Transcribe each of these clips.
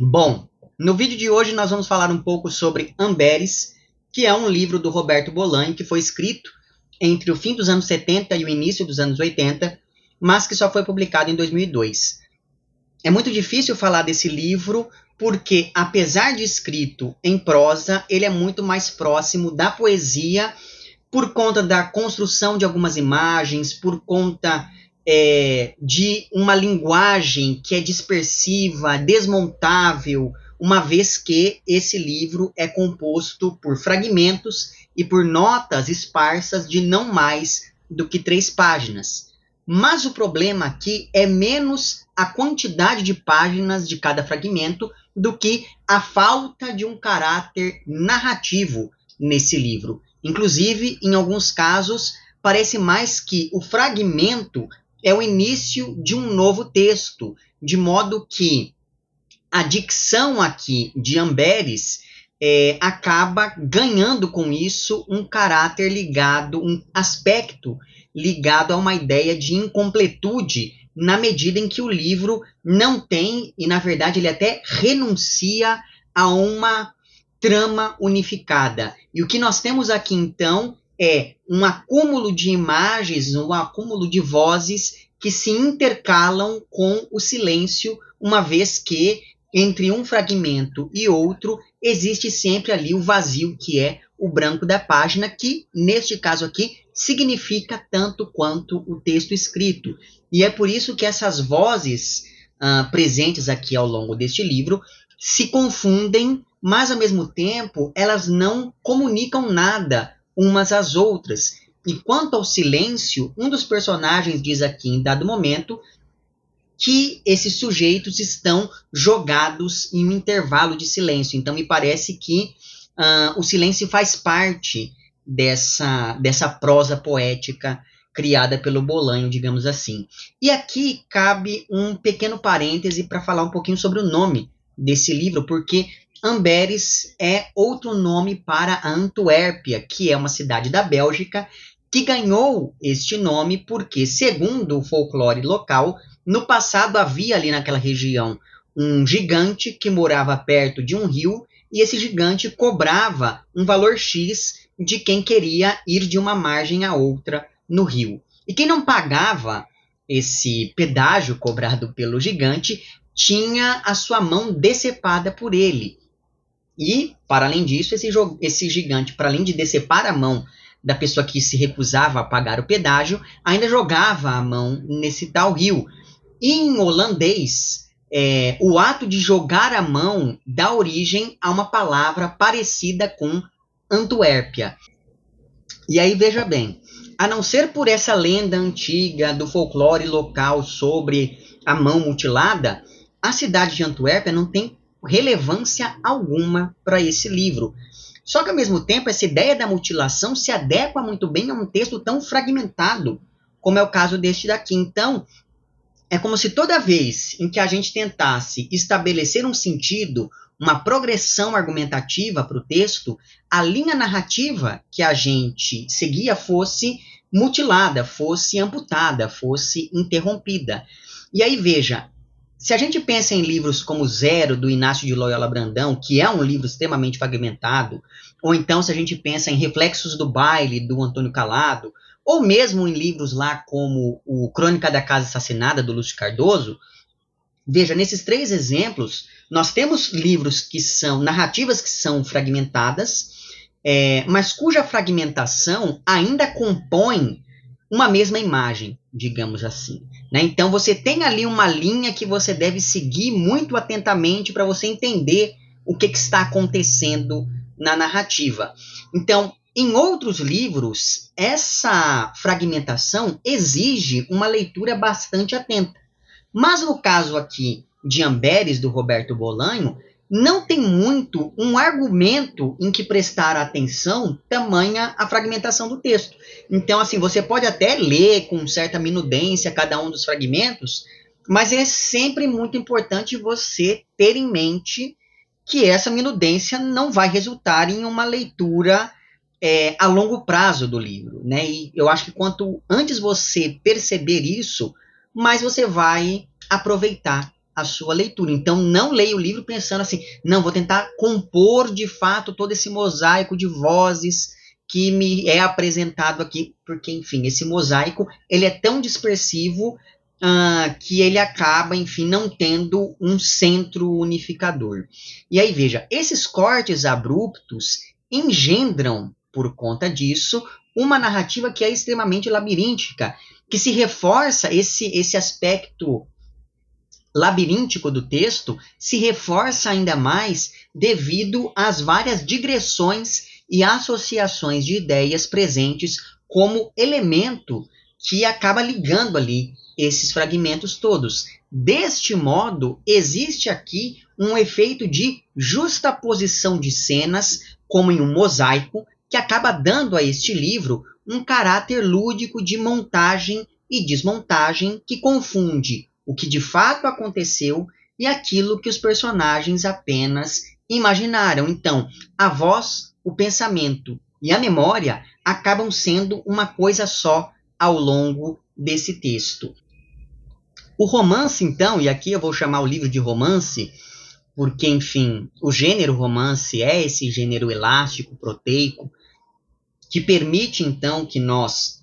Bom, no vídeo de hoje nós vamos falar um pouco sobre Amberes, que é um livro do Roberto Bolanho, que foi escrito entre o fim dos anos 70 e o início dos anos 80, mas que só foi publicado em 2002. É muito difícil falar desse livro porque, apesar de escrito em prosa, ele é muito mais próximo da poesia por conta da construção de algumas imagens, por conta de uma linguagem que é dispersiva, desmontável, uma vez que esse livro é composto por fragmentos e por notas esparsas de não mais do que 3 páginas. Mas o problema aqui é menos a quantidade de páginas de cada fragmento do que a falta de um caráter narrativo nesse livro. Inclusive, em alguns casos, parece mais que o fragmento é o início de um novo texto, de modo que a dicção aqui de Amberes acaba ganhando com isso um caráter ligado, um aspecto ligado a uma ideia de incompletude, na medida em que o livro não tem, e na verdade ele até renuncia a uma trama unificada. E o que nós temos aqui então é um acúmulo de imagens, um acúmulo de vozes que se intercalam com o silêncio, uma vez que entre um fragmento e outro existe sempre ali o vazio, que é o branco da página, que neste caso aqui significa tanto quanto o texto escrito. E é por isso que essas vozes presentes aqui ao longo deste livro se confundem, mas ao mesmo tempo elas não comunicam nada umas às outras. E quanto ao silêncio, um dos personagens diz aqui em dado momento que esses sujeitos estão jogados em um intervalo de silêncio. Então me parece que o silêncio faz parte dessa prosa poética criada pelo Bolanho, digamos assim. E aqui cabe um pequeno parêntese para falar um pouquinho sobre o nome desse livro, porque Amberes é outro nome para a Antuérpia, que é uma cidade da Bélgica, que ganhou este nome porque, segundo o folclore local, no passado havia ali naquela região um gigante que morava perto de um rio, e esse gigante cobrava um valor X de quem queria ir de uma margem a outra no rio. E quem não pagava esse pedágio cobrado pelo gigante tinha a sua mão decepada por ele. E, para além disso, esse gigante, para além de decepar a mão da pessoa que se recusava a pagar o pedágio, ainda jogava a mão nesse tal rio. E em holandês, o ato de jogar a mão dá origem a uma palavra parecida com Antuérpia. E aí, veja bem, a não ser por essa lenda antiga do folclore local sobre a mão mutilada, a cidade de Antuérpia não tem relevância alguma para esse livro. Só que, ao mesmo tempo, essa ideia da mutilação se adequa muito bem a um texto tão fragmentado, como é o caso deste daqui. Então, é como se toda vez em que a gente tentasse estabelecer um sentido, uma progressão argumentativa para o texto, a linha narrativa que a gente seguia fosse mutilada, fosse amputada, fosse interrompida. E aí, veja, se a gente pensa em livros como Zero, do Inácio de Loyola Brandão, que é um livro extremamente fragmentado, ou então se a gente pensa em Reflexos do Baile, do Antônio Calado, ou mesmo em livros lá como o Crônica da Casa Assassinada, do Lúcio Cardoso, veja, nesses 3 exemplos, nós temos livros que são, narrativas que são fragmentadas, mas cuja fragmentação ainda compõe uma mesma imagem, digamos assim. Né? Então, você tem ali uma linha que você deve seguir muito atentamente para você entender o que está acontecendo na narrativa. Então, em outros livros, essa fragmentação exige uma leitura bastante atenta. Mas no caso aqui de Amberes, do Roberto Bolanho, não tem muito um argumento em que prestar atenção, tamanha a fragmentação do texto. Então, assim, você pode até ler com certa minudência cada um dos fragmentos, mas é sempre muito importante você ter em mente que essa minudência não vai resultar em uma leitura a longo prazo do livro, né? E eu acho que quanto antes você perceber isso, mais você vai aproveitar a sua leitura. Então, não leia o livro pensando assim, não, vou tentar compor de fato todo esse mosaico de vozes que me é apresentado aqui, porque, enfim, esse mosaico, ele é tão dispersivo que ele acaba, enfim, não tendo um centro unificador. E aí, veja, esses cortes abruptos engendram, por conta disso, uma narrativa que é extremamente labiríntica, que se reforça esse aspecto labiríntico do texto, se reforça ainda mais devido às várias digressões e associações de ideias presentes como elemento que acaba ligando ali esses fragmentos todos. Deste modo, existe aqui um efeito de justaposição de cenas, como em um mosaico, que acaba dando a este livro um caráter lúdico de montagem e desmontagem que confunde o que de fato aconteceu e aquilo que os personagens apenas imaginaram. Então, a voz, o pensamento e a memória acabam sendo uma coisa só ao longo desse texto. O romance, então, e aqui eu vou chamar o livro de romance, porque, enfim, o gênero romance é esse gênero elástico, proteico, que permite, então, que nós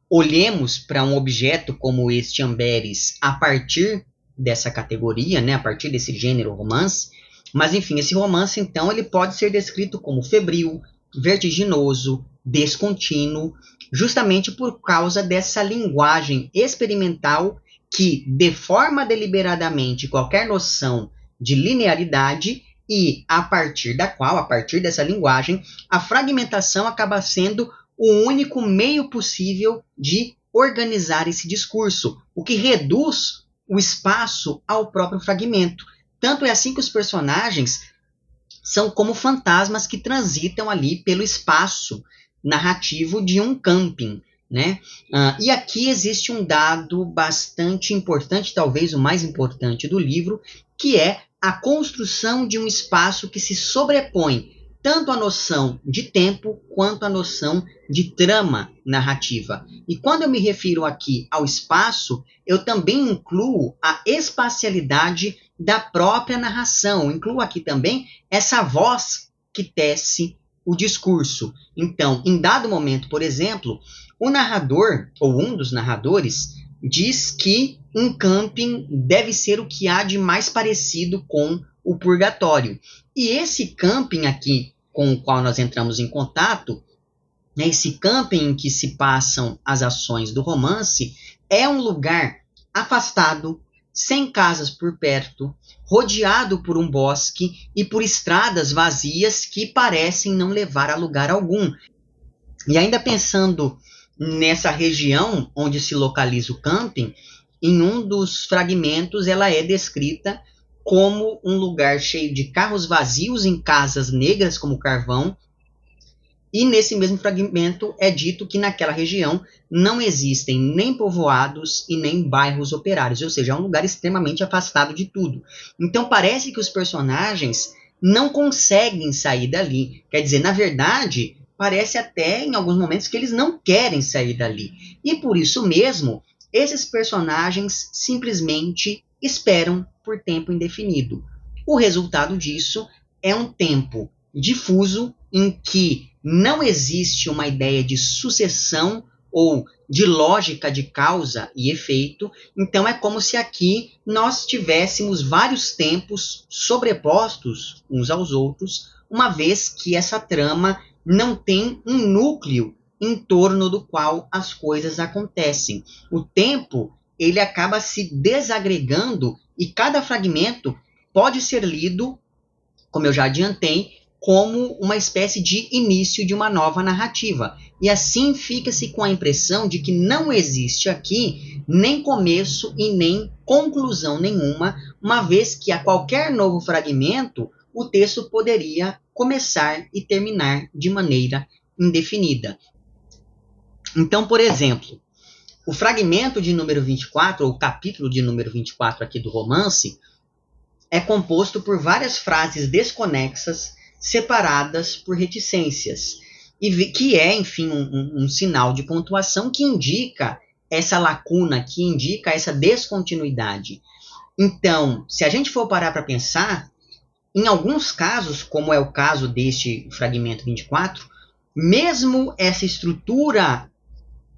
olhemos para um objeto como este Amberes a partir dessa categoria, né, a partir desse gênero romance. Mas, enfim, esse romance, então, ele pode ser descrito como febril, vertiginoso, descontínuo, justamente por causa dessa linguagem experimental que deforma deliberadamente qualquer noção de linearidade e a partir da qual, a partir dessa linguagem, a fragmentação acaba sendo o único meio possível de organizar esse discurso, o que reduz o espaço ao próprio fragmento. Tanto é assim que os personagens são como fantasmas que transitam ali pelo espaço narrativo de um camping, né? E aqui existe um dado bastante importante, talvez o mais importante do livro, que é a construção de um espaço que se sobrepõe tanto a noção de tempo quanto a noção de trama narrativa. E quando eu me refiro aqui ao espaço, eu também incluo a espacialidade da própria narração. Incluo aqui também essa voz que tece o discurso. Então, em dado momento, por exemplo, o narrador, ou um dos narradores, diz que um camping deve ser o que há de mais parecido com o purgatório. E esse camping aqui, com o qual nós entramos em contato, né, esse camping em que se passam as ações do romance, é um lugar afastado, sem casas por perto, rodeado por um bosque e por estradas vazias que parecem não levar a lugar algum. E ainda pensando nessa região onde se localiza o camping, em um dos fragmentos ela é descrita como um lugar cheio de carros vazios em casas negras como carvão, e nesse mesmo fragmento é dito que naquela região não existem nem povoados e nem bairros operários, ou seja, é um lugar extremamente afastado de tudo. Então parece que os personagens não conseguem sair dali. Quer dizer, na verdade, parece até em alguns momentos que eles não querem sair dali. E por isso mesmo, esses personagens simplesmente esperam por tempo indefinido. O resultado disso é um tempo difuso em que não existe uma ideia de sucessão ou de lógica de causa e efeito. Então é como se aqui nós tivéssemos vários tempos sobrepostos uns aos outros, uma vez que essa trama não tem um núcleo em torno do qual as coisas acontecem. O tempo, ele acaba se desagregando e cada fragmento pode ser lido, como eu já adiantei, como uma espécie de início de uma nova narrativa. E assim fica-se com a impressão de que não existe aqui nem começo e nem conclusão nenhuma, uma vez que a qualquer novo fragmento o texto poderia começar e terminar de maneira indefinida. Então, por exemplo, o fragmento de número 24, ou o capítulo de número 24 aqui do romance, é composto por várias frases desconexas, separadas por reticências, e que é, enfim, um sinal de pontuação que indica essa lacuna, que indica essa descontinuidade. Então, se a gente for parar para pensar, em alguns casos, como é o caso deste fragmento 24, mesmo essa estrutura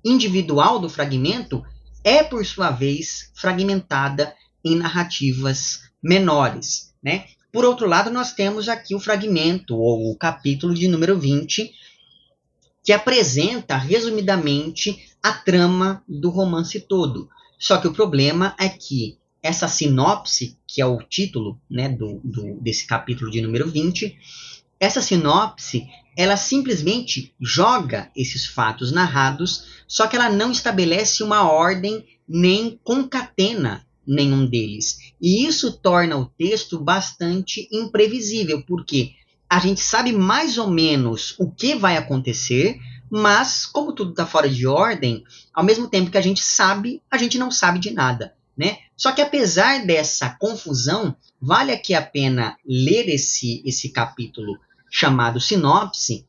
individual do fragmento é, por sua vez, fragmentada em narrativas menores, né? Por outro lado, nós temos aqui o fragmento, ou o capítulo de número 20, que apresenta, resumidamente, a trama do romance todo. Só que o problema é que essa sinopse, que é o título, né, desse capítulo de número 20, essa sinopse, ela simplesmente joga esses fatos narrados, só que ela não estabelece uma ordem nem concatena nenhum deles. E isso torna o texto bastante imprevisível, porque a gente sabe mais ou menos o que vai acontecer, mas como tudo está fora de ordem, ao mesmo tempo que a gente sabe, a gente não sabe de nada, né? Só que apesar dessa confusão, vale aqui a pena ler esse capítulo chamado sinopse,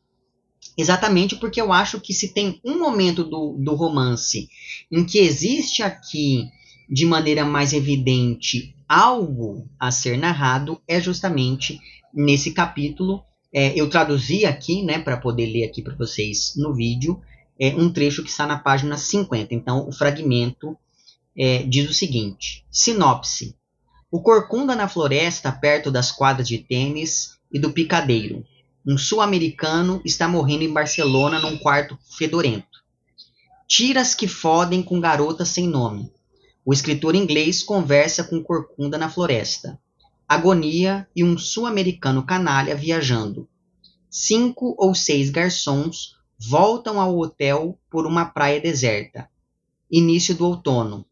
exatamente porque eu acho que se tem um momento do romance em que existe aqui, de maneira mais evidente, algo a ser narrado, é justamente nesse capítulo. Eu traduzi aqui, né, para poder ler aqui para vocês no vídeo, um trecho que está na página 50. Então, o fragmento diz o seguinte: sinopse. O corcunda na floresta, perto das quadras de tênis e do picadeiro. Um sul-americano está morrendo em Barcelona num quarto fedorento. Tiras que fodem com garotas sem nome. O escritor inglês conversa com corcunda na floresta. Agonia e um sul-americano canalha viajando. 5 ou 6 garçons voltam ao hotel por uma praia deserta. Início do outono.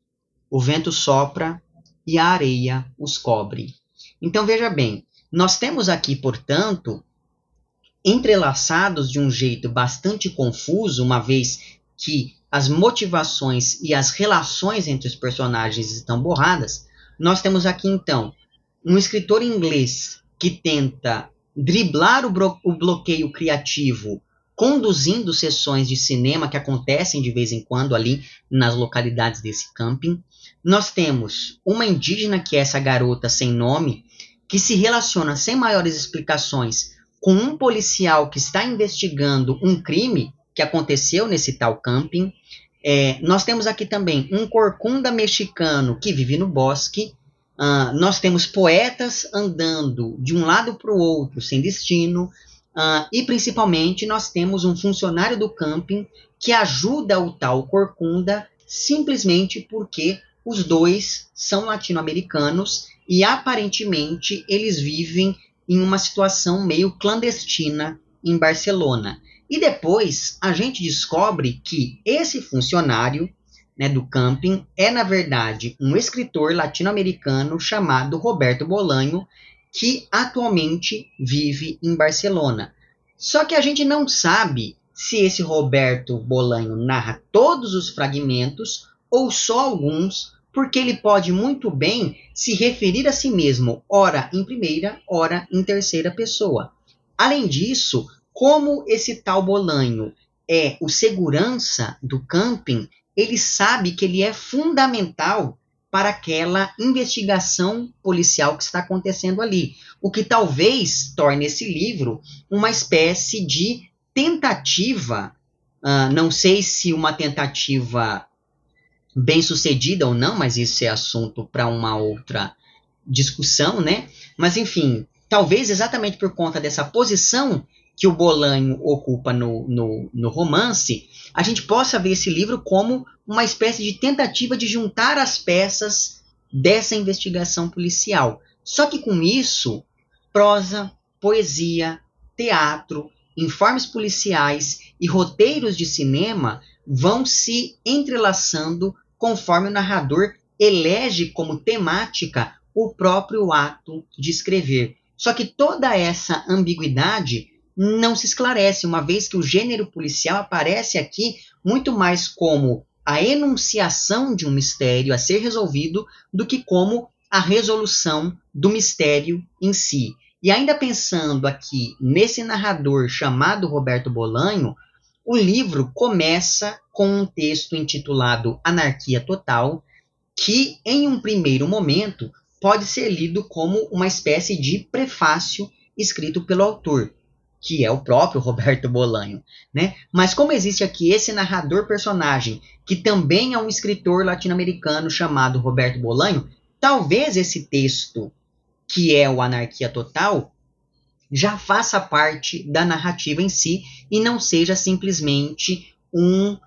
O vento sopra e a areia os cobre. Então veja bem, nós temos aqui, portanto, entrelaçados de um jeito bastante confuso, uma vez que as motivações e as relações entre os personagens estão borradas, nós temos aqui então um escritor inglês que tenta driblar o bloqueio criativo conduzindo sessões de cinema que acontecem de vez em quando ali nas localidades desse camping. Nós temos uma indígena, que é essa garota sem nome, que se relaciona sem maiores explicações com um policial que está investigando um crime que aconteceu nesse tal camping. Nós temos aqui também um corcunda mexicano que vive no bosque. Nós temos poetas andando de um lado para o outro sem destino. E principalmente nós temos um funcionário do camping que ajuda o tal corcunda simplesmente porque os dois são latino-americanos e aparentemente eles vivem em uma situação meio clandestina em Barcelona. E depois a gente descobre que esse funcionário, né, do camping é, na verdade, um escritor latino-americano chamado Roberto Bolanho, que atualmente vive em Barcelona. Só que a gente não sabe se esse Roberto Bolanho narra todos os fragmentos ou só alguns, porque ele pode muito bem se referir a si mesmo, ora em primeira, ora em terceira pessoa. Além disso, como esse tal Bolanho é o segurança do camping, ele sabe que ele é fundamental para aquela investigação policial que está acontecendo ali. O que talvez torne esse livro uma espécie de tentativa, não sei se uma tentativa bem sucedida ou não, mas isso é assunto para uma outra discussão, né? Mas enfim, talvez exatamente por conta dessa posição que o Bolanho ocupa no romance, a gente possa ver esse livro como uma espécie de tentativa de juntar as peças dessa investigação policial. Só que com isso, prosa, poesia, teatro, informes policiais e roteiros de cinema vão se entrelaçando conforme o narrador elege como temática o próprio ato de escrever. Só que toda essa ambiguidade não se esclarece, uma vez que o gênero policial aparece aqui muito mais como a enunciação de um mistério a ser resolvido do que como a resolução do mistério em si. E ainda pensando aqui nesse narrador chamado Roberto Bolanho, o livro começa com um texto intitulado Anarquia Total, que em um primeiro momento pode ser lido como uma espécie de prefácio escrito pelo autor, que é o próprio Roberto Bolanho, né? Mas como existe aqui esse narrador-personagem, que também é um escritor latino-americano chamado Roberto Bolanho, talvez esse texto, que é o Anarquia Total, já faça parte da narrativa em si e não seja simplesmente um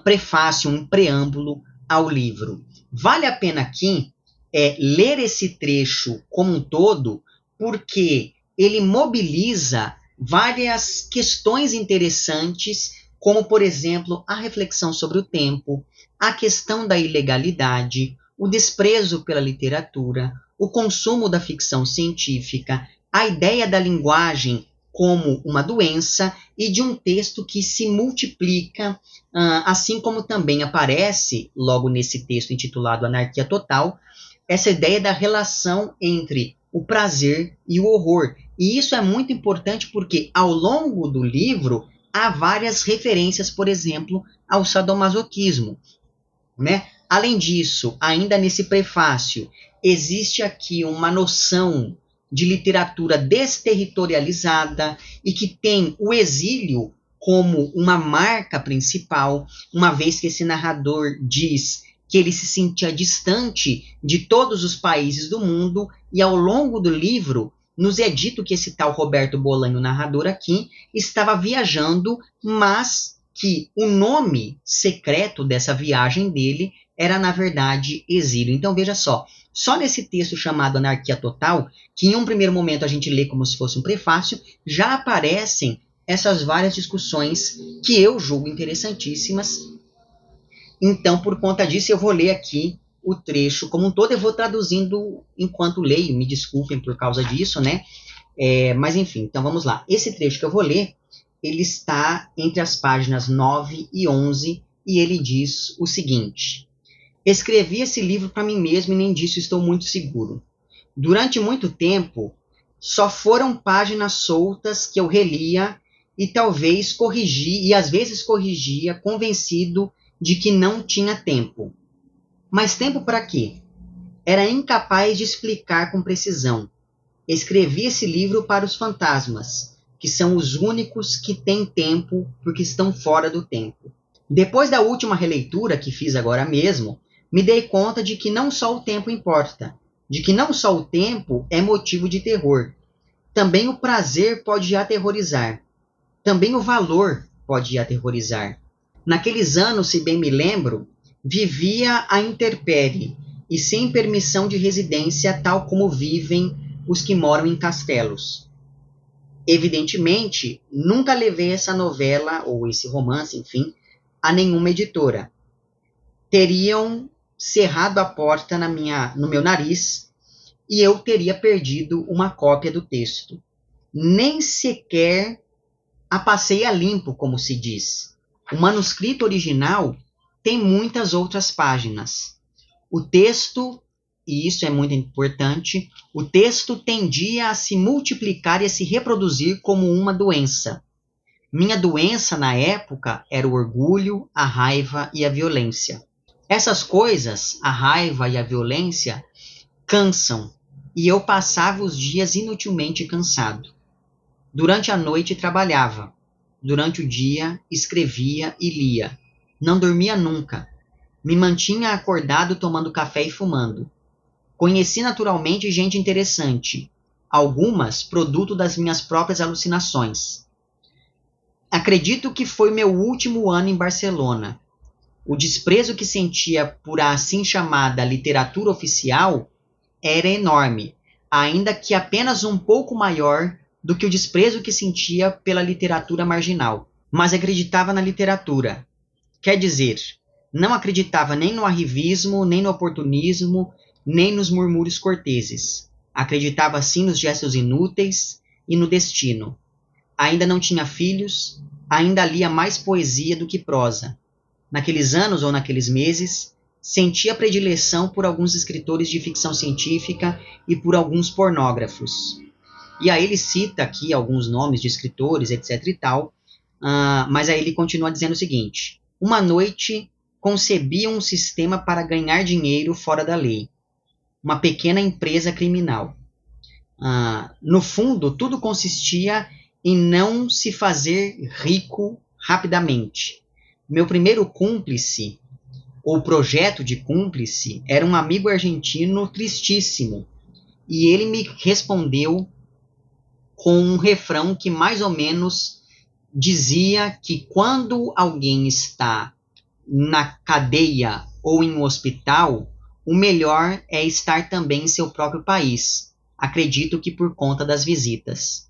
prefácio, um preâmbulo ao livro. Vale a pena aqui ler esse trecho como um todo, porque ele mobiliza várias questões interessantes, como, por exemplo, a reflexão sobre o tempo, a questão da ilegalidade, o desprezo pela literatura, o consumo da ficção científica, a ideia da linguagem como uma doença e de um texto que se multiplica, assim como também aparece, logo nesse texto intitulado Anarquia Total, essa ideia da relação entre o prazer e o horror. E isso é muito importante porque, ao longo do livro, há várias referências, por exemplo, ao sadomasoquismo, né? Além disso, ainda nesse prefácio, existe aqui uma noção de literatura desterritorializada e que tem o exílio como uma marca principal, uma vez que esse narrador diz que ele se sentia distante de todos os países do mundo, e ao longo do livro nos é dito que esse tal Roberto Bolanho, narrador aqui, estava viajando, mas que o nome secreto dessa viagem dele era, na verdade, exílio. Então, veja só nesse texto chamado Anarquia Total, que em um primeiro momento a gente lê como se fosse um prefácio, já aparecem essas várias discussões que eu julgo interessantíssimas. Então, por conta disso, eu vou ler aqui o trecho como um todo. Eu vou traduzindo enquanto leio, me desculpem por causa disso, né? Mas enfim, então vamos lá. Esse trecho que eu vou ler, ele está entre as páginas 9 e 11, e ele diz o seguinte: escrevi esse livro para mim mesmo e nem disso estou muito seguro. Durante muito tempo, só foram páginas soltas que eu relia e talvez corrigi, e às vezes corrigia, convencido de que não tinha tempo. Mas tempo para quê? Era incapaz de explicar com precisão. Escrevi esse livro para os fantasmas, que são os únicos que têm tempo porque estão fora do tempo. Depois da última releitura que fiz agora mesmo, me dei conta de que não só o tempo importa, de que não só o tempo é motivo de terror. Também o prazer pode aterrorizar. Também o valor pode aterrorizar. Naqueles anos, se bem me lembro, vivia à intempérie e sem permissão de residência, tal como vivem os que moram em castelos. Evidentemente, nunca levei essa novela, ou esse romance, enfim, a nenhuma editora. Teriam cerrado a porta no meu nariz e eu teria perdido uma cópia do texto. Nem sequer a passei a limpo, como se diz. O manuscrito original tem muitas outras páginas. O texto, e isso é muito importante, o texto tendia a se multiplicar e a se reproduzir como uma doença. Minha doença na época era o orgulho, a raiva e a violência. Essas coisas, a raiva e a violência, cansam, e eu passava os dias inutilmente cansado. Durante a noite trabalhava. Durante o dia escrevia e lia. Não dormia nunca. Me mantinha acordado tomando café e fumando. Conheci naturalmente gente interessante, algumas produto das minhas próprias alucinações. Acredito que foi meu último ano em Barcelona. O desprezo que sentia por a assim chamada literatura oficial era enorme, ainda que apenas um pouco maior do que o desprezo que sentia pela literatura marginal. Mas acreditava na literatura. Quer dizer, não acreditava nem no arrivismo, nem no oportunismo, nem nos murmúrios corteses. Acreditava sim nos gestos inúteis e no destino. Ainda não tinha filhos, ainda lia mais poesia do que prosa. Naqueles anos ou naqueles meses, sentia predileção por alguns escritores de ficção científica e por alguns pornógrafos. E aí ele cita aqui alguns nomes de escritores, etc e tal, mas aí ele continua dizendo o seguinte: uma noite concebi um sistema para ganhar dinheiro fora da lei. uma pequena empresa criminal. No fundo, tudo consistia em não se fazer rico rapidamente. Meu primeiro cúmplice, ou projeto de cúmplice, era um amigo argentino tristíssimo. E ele me respondeu com um refrão que mais ou menos dizia que quando alguém está na cadeia ou em um hospital, o melhor é estar também em seu próprio país. Acredito que por conta das visitas.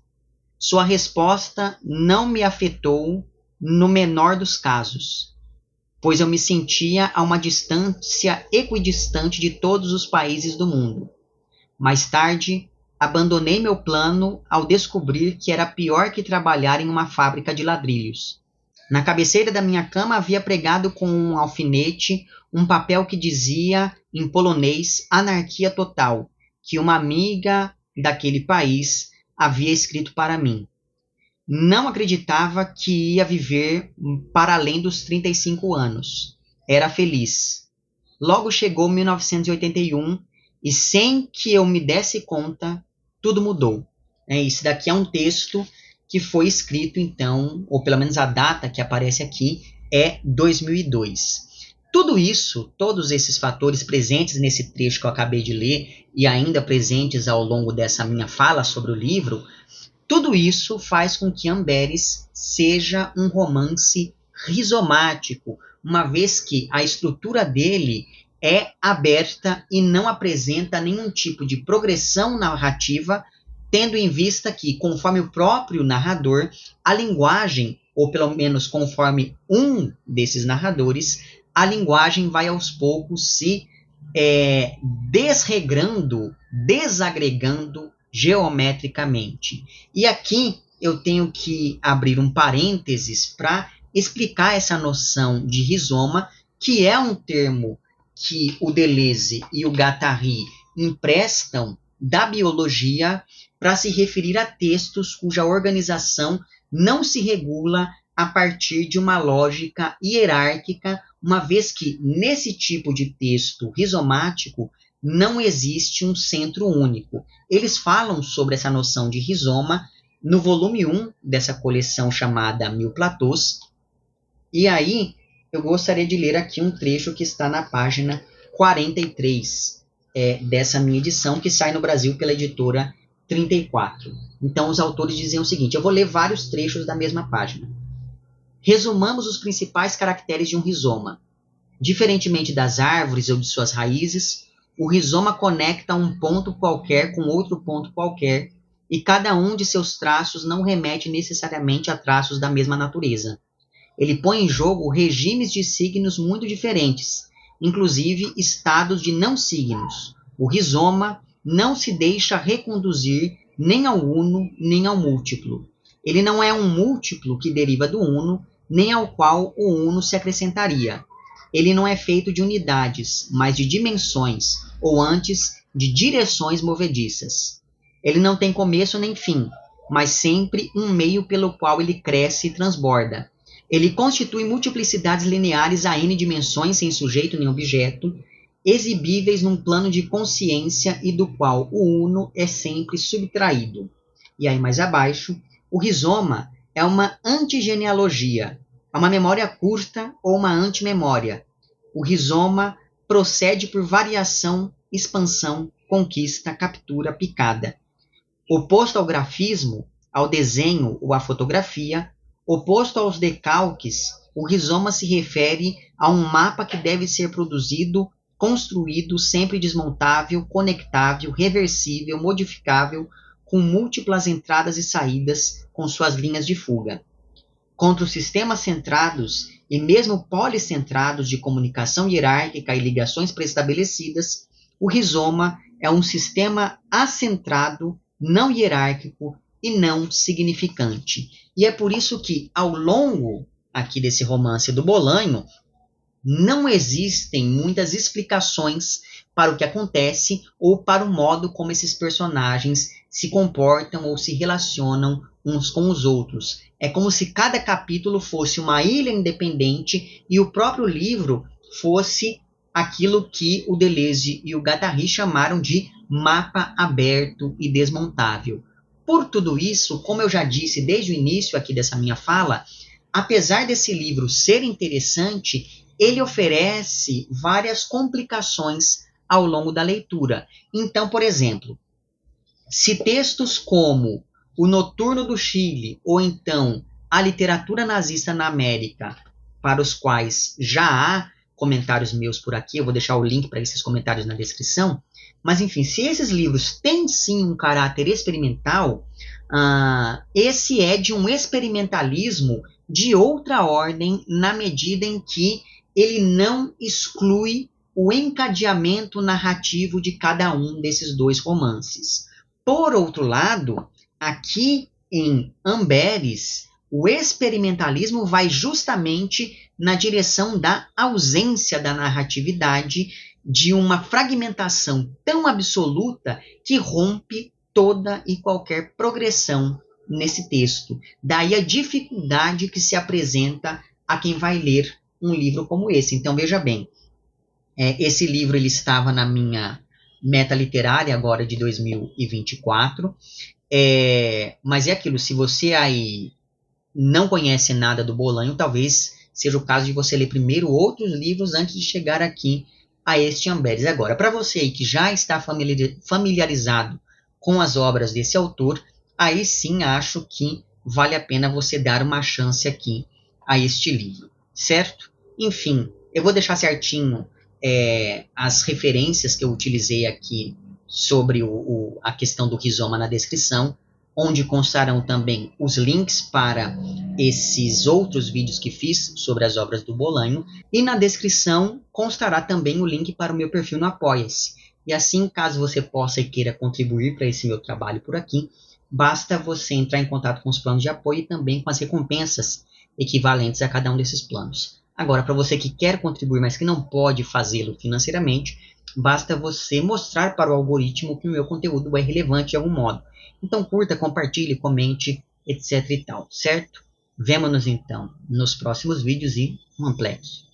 Sua resposta não me afetou no menor dos casos, pois eu me sentia a uma distância equidistante de todos os países do mundo. Mais tarde, abandonei meu plano ao descobrir que era pior que trabalhar em uma fábrica de ladrilhos. Na cabeceira da minha cama havia pregado com um alfinete um papel que dizia, em polonês, anarquia total, que uma amiga daquele país havia escrito para mim. Não acreditava que ia viver para além dos 35 anos. Era feliz. Logo chegou 1981 e sem que eu me desse conta, tudo mudou. Isso daqui é um texto que foi escrito, então, ou pelo menos a data que aparece aqui, é 2002. Tudo isso, todos esses fatores presentes nesse trecho que eu acabei de ler e ainda presentes ao longo dessa minha fala sobre o livro, tudo isso faz com que Amberes seja um romance rizomático, uma vez que a estrutura dele é aberta e não apresenta nenhum tipo de progressão narrativa, tendo em vista que, conforme o próprio narrador, a linguagem, ou pelo menos conforme um desses narradores, a linguagem vai aos poucos se desregrando, desagregando geometricamente. E aqui eu tenho que abrir um parênteses para explicar essa noção de rizoma, que é um termo que o Deleuze e o Guattari emprestam da biologia para se referir a textos cuja organização não se regula a partir de uma lógica hierárquica, uma vez que nesse tipo de texto rizomático não existe um centro único. Eles falam sobre essa noção de rizoma no volume 1 dessa coleção chamada Mil Platôs, e aí eu gostaria de ler aqui um trecho que está na página 43 dessa minha edição, que sai no Brasil pela editora 34. Então, os autores dizem o seguinte, eu vou ler vários trechos da mesma página. Resumamos os principais caracteres de um rizoma. Diferentemente das árvores ou de suas raízes, o rizoma conecta um ponto qualquer com outro ponto qualquer, e cada um de seus traços não remete necessariamente a traços da mesma natureza. Ele põe em jogo regimes de signos muito diferentes, inclusive estados de não signos. O rizoma não se deixa reconduzir nem ao uno, nem ao múltiplo. Ele não é um múltiplo que deriva do uno, nem ao qual o uno se acrescentaria. Ele não é feito de unidades, mas de dimensões, ou antes, de direções movediças. Ele não tem começo nem fim, mas sempre um meio pelo qual ele cresce e transborda. Ele constitui multiplicidades lineares a n dimensões sem sujeito nem objeto, exibíveis num plano de consciência e do qual o uno é sempre subtraído. E aí mais abaixo, o rizoma é uma antigenealogia, é uma memória curta ou uma antimemória. O rizoma procede por variação, expansão, conquista, captura, picada. Oposto ao grafismo, ao desenho ou à fotografia, oposto aos decalques, o rizoma se refere a um mapa que deve ser produzido, construído, sempre desmontável, conectável, reversível, modificável, com múltiplas entradas e saídas, com suas linhas de fuga. Contra os sistemas centrados e mesmo policentrados de comunicação hierárquica e ligações preestabelecidas, o rizoma é um sistema acentrado, não hierárquico e não significante. E é por isso que, ao longo aqui desse romance do Bolanho, não existem muitas explicações para o que acontece ou para o modo como esses personagens se comportam ou se relacionam uns com os outros. É como se cada capítulo fosse uma ilha independente e o próprio livro fosse aquilo que o Deleuze e o Guattari chamaram de mapa aberto e desmontável. Por tudo isso, como eu já disse desde o início aqui dessa minha fala, apesar desse livro ser interessante, ele oferece várias complicações ao longo da leitura. Então, por exemplo, se textos como O Noturno do Chile ou então A Literatura Nazista na América, para os quais já há comentários meus por aqui, eu vou deixar o link para esses comentários na descrição, mas enfim, se esses livros têm sim um caráter experimental, esse é de um experimentalismo de outra ordem, na medida em que ele não exclui o encadeamento narrativo de cada um desses dois romances. Por outro lado, aqui em Amberes, o experimentalismo vai justamente na direção da ausência da narratividade, de uma fragmentação tão absoluta que rompe toda e qualquer progressão nesse texto. Daí a dificuldade que se apresenta a quem vai ler um livro como esse. Então, veja bem, esse livro ele estava na minha meta literária agora de 2024, mas é aquilo, se você aí não conhece nada do Bolanho, talvez seja o caso de você ler primeiro outros livros antes de chegar aqui a este Amberes. Agora, para você aí que já está familiarizado com as obras desse autor, aí sim acho que vale a pena você dar uma chance aqui a este livro, certo? Enfim, eu vou deixar certinho as referências que eu utilizei aqui sobre a questão do rizoma na descrição, onde constarão também os links para esses outros vídeos que fiz sobre as obras do Bolanho, e na descrição constará também o link para o meu perfil no Apoia-se. E assim, caso você possa e queira contribuir para esse meu trabalho por aqui, basta você entrar em contato com os planos de apoio e também com as recompensas equivalentes a cada um desses planos. Agora, para você que quer contribuir, mas que não pode fazê-lo financeiramente, basta você mostrar para o algoritmo que o meu conteúdo é relevante de algum modo. Então curta, compartilhe, comente, etc e tal, certo? Vemo-nos então nos próximos vídeos e um amplex.